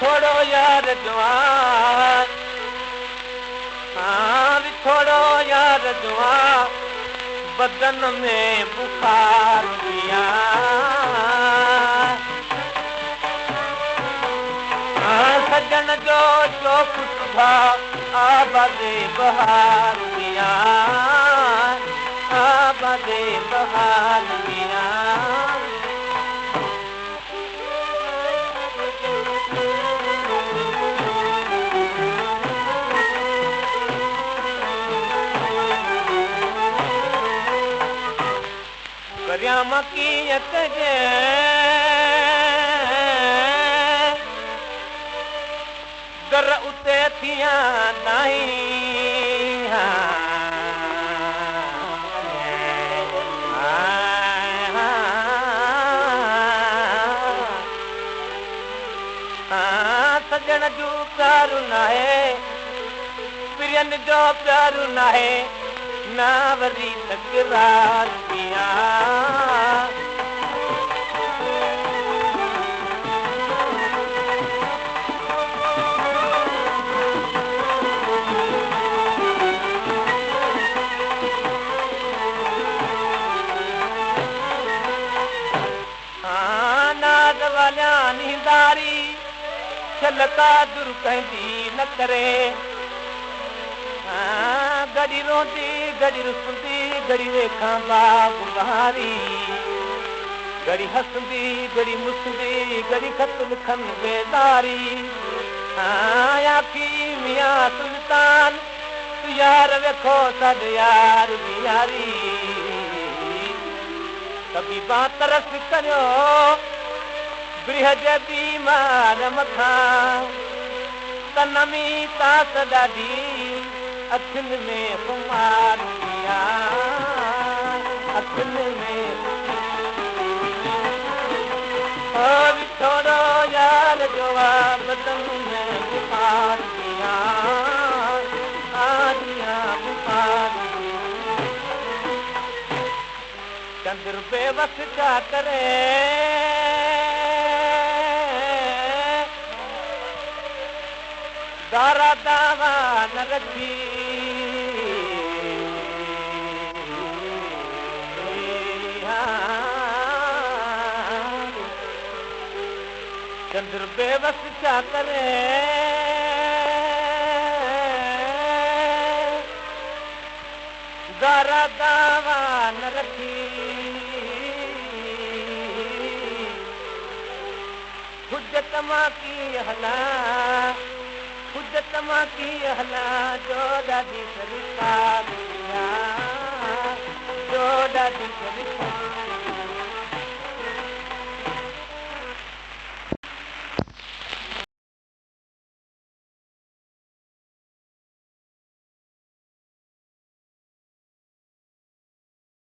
छोड़ो यार जवान, हाँ छोड़ो यार जवान, बदन में बुखार पिया। सजन जो कुटुंबा आबादे बहार पिया, आबादे बहार पिया। करियाम कीअं कजे दर उते थिया नहीं, सजण जो प्यारु नाहे, प्रियन जो प्यारु नाहे, ना वरी तकरार पिया। नाद वालिया नींदारी छलका दुर कहती न करे, गड़ी रोंदी गड़ी रुसंदी गड़ी वेखा बाबू बहारी, गड़ी हसंदी गड़ी मुसंदी गड़ी खत लिखन बेदारी। आखी मियां सुल्तान तू यार वेखो सद यार बिहारी, कभी बात तरस करो ब्रिहज बीमार मथा, तनमी तास ॾाढी अखियुनि में कुमार पिया, अखियुनि में छोड़ो यार जवाब बदन में बुखार पिया, आदिया बुखार। चंद्र बेबस क्या करे दारा दावा न रखी, चंद्र बेबस क्या करे दारा दावा न रखी, हुज्जत मां की हला, हुज्जत मां की हला, जो ॾाढी सरकार जो ॾाढी